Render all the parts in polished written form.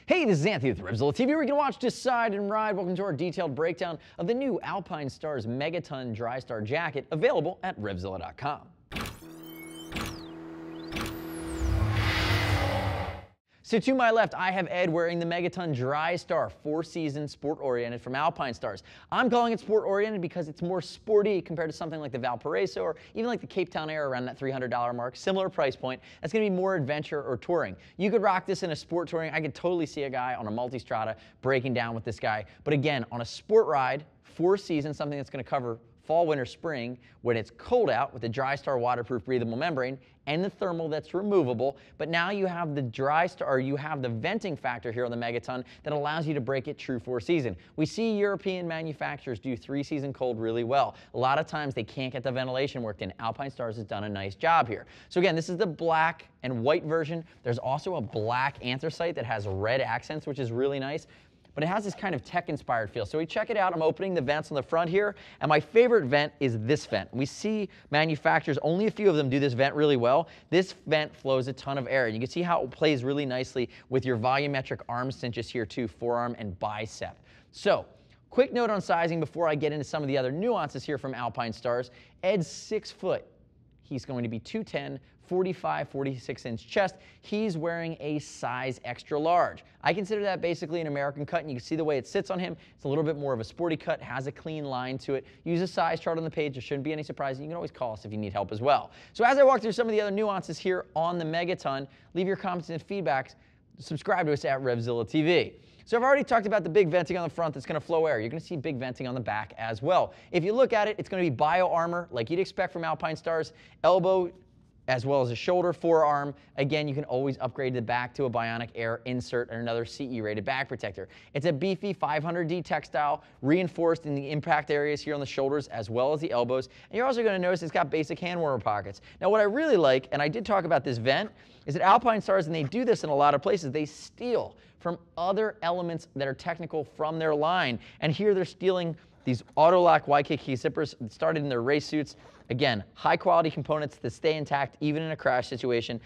Hey, this is Anthony with RevZilla TV, where you can watch, decide, and ride. Welcome to our detailed breakdown of the new Alpinestars Megaton Drystar jacket, available at RevZilla.com. So to my left, I have Ed wearing the Megaton Drystar, four-season, sport-oriented from Alpinestars. I'm calling it sport-oriented because it's more sporty compared to something like the Valparaiso or even like the Cape Town Air around that $300 mark. Similar price point. That's going to be more adventure or touring. You could rock this in a sport touring. I could totally see a guy on a multistrada breaking down with this guy. But again, on a sport ride, four-season, something that's going to cover fall, winter, spring, when it's cold out with the Drystar waterproof breathable membrane and the thermal that's removable. But now you have the Drystar, or you have the venting factor here on the Megaton that allows you to break it true four-season. We see European manufacturers do three-season cold really well. A lot of times they can't get the ventilation worked in. Alpinestars has done a nice job here. So again, this is the black and white version. There's also a black anthracite that has red accents, which is really nice. But it has this kind of tech-inspired feel. So we check it out. I'm opening the vents on the front here, and my favorite vent is this vent. We see manufacturers, only a few of them do this vent really well. This vent flows a ton of air. You can see how it plays really nicely with your volumetric arm cinches here too, forearm and bicep. So, quick note on sizing before I get into some of the other nuances here from Alpinestars. Ed's 6 foot. He's going to be 210, 45, 46-inch chest. He's wearing a size extra large. I consider that basically an American cut, and you can see the way it sits on him. It's a little bit more of a sporty cut, has a clean line to it. Use a size chart on the page. There shouldn't be any surprises. You can always call us if you need help as well. So as I walk through some of the other nuances here on the Megaton, leave your comments and feedbacks. Subscribe to us at RevZilla TV. So I've already talked about the big venting on the front that's going to flow air. You're going to see big venting on the back as well. If you look at it, it's going to be bio armor like you'd expect from Alpinestars. Elbow as well as a shoulder, forearm. Again, you can always upgrade the back to a bionic air insert and another CE-rated back protector. It's a beefy 500D textile, reinforced in the impact areas here on the shoulders as well as the elbows. And you're also going to notice it's got basic hand warmer pockets. Now what I really like, and I did talk about this vent, is that Alpinestars, and they do this in a lot of places, they steal from other elements that are technical from their line. And here they're stealing these auto-lock YKK zippers that started in their race suits. Again, high-quality components that stay intact even in a crash situation.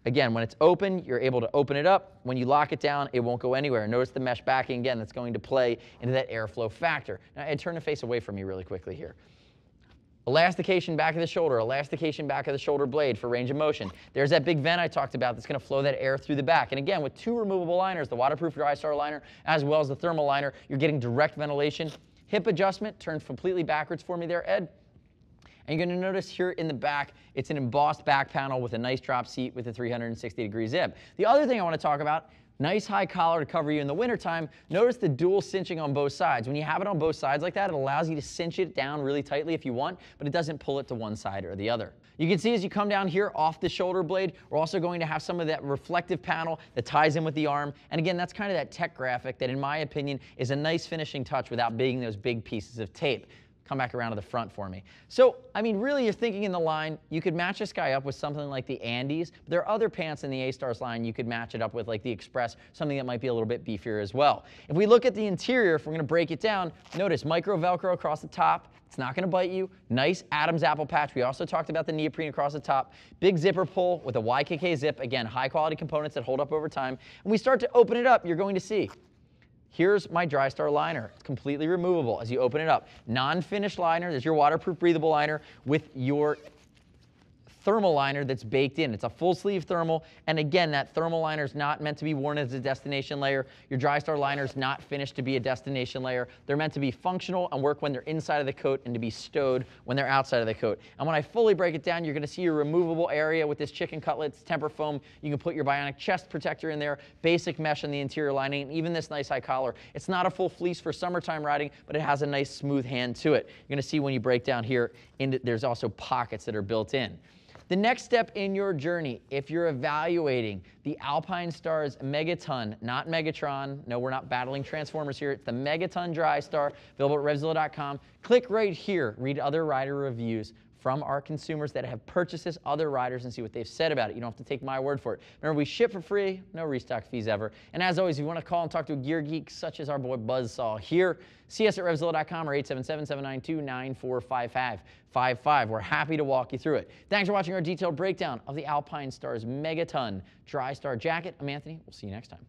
Again, when it's open, you're able to open it up. When you lock it down, it won't go anywhere. Notice the mesh backing, again, that's going to play into that airflow factor. Now, Ed, turn the face away from me really quickly here. Elastication back of the shoulder, elastication back of the shoulder blade for range of motion. There's that big vent I talked about that's going to flow that air through the back. And again, with two removable liners, the waterproof Drystar liner as well as the thermal liner, you're getting direct ventilation. Hip adjustment, turns completely backwards for me there, Ed. And you're going to notice here in the back, it's an embossed back panel with a nice drop seat with a 360-degree zip. The other thing I want to talk about, nice high collar to cover you in the wintertime. Notice the dual cinching on both sides. When you have it on both sides like that, it allows you to cinch it down really tightly if you want, but it doesn't pull it to one side or the other. You can see as you come down here off the shoulder blade, we're also going to have some of that reflective panel that ties in with the arm. And again, that's kind of that tech graphic that, in my opinion, is a nice finishing touch without being those big pieces of tape. Come back around to the front for me. So, I mean, really, you're thinking in the line, you could match this guy up with something like the Andes. But there are other pants in the A-Stars line you could match it up with, like the Express, something that might be a little bit beefier as well. If we look at the interior, if we're going to break it down, notice micro Velcro across the top. It's not going to bite you. Nice Adam's apple patch. We also talked about the neoprene across the top. Big zipper pull with a YKK zip. Again, high-quality components that hold up over time. When we start to open it up, you're going to see here's my Drystar liner. It's completely removable as you open it up. Non-finished liner. There's your waterproof breathable liner with your thermal liner that's baked in. It's a full sleeve thermal, and again, that thermal liner is not meant to be worn as a destination layer. Your Drystar liner is not finished to be a destination layer. They're meant to be functional and work when they're inside of the coat and to be stowed when they're outside of the coat. And when I fully break it down, you're going to see your removable area with this chicken cutlets, temper foam. You can put your bionic chest protector in there, basic mesh on the interior lining, and even this nice high collar. It's not a full fleece for summertime riding, but it has a nice smooth hand to it. You're going to see when you break down here, there's also pockets that are built in. The next step in your journey, if you're evaluating the Alpinestars Megaton, not Megatron, no, we're not battling Transformers here, it's the Megaton Drystar, available at RevZilla.com. Click right here, read other rider reviews from our consumers that have purchased this, other riders, and see what they've said about it. You don't have to take my word for it. Remember, we ship for free, no restock fees ever. And as always, if you want to call and talk to a gear geek such as our boy Buzzsaw here, see us at RevZilla.com or 877-792-9455. We're happy to walk you through it. Thanks for watching our detailed breakdown of the Alpinestars Megaton Drystar jacket. I'm Anthony. We'll see you next time.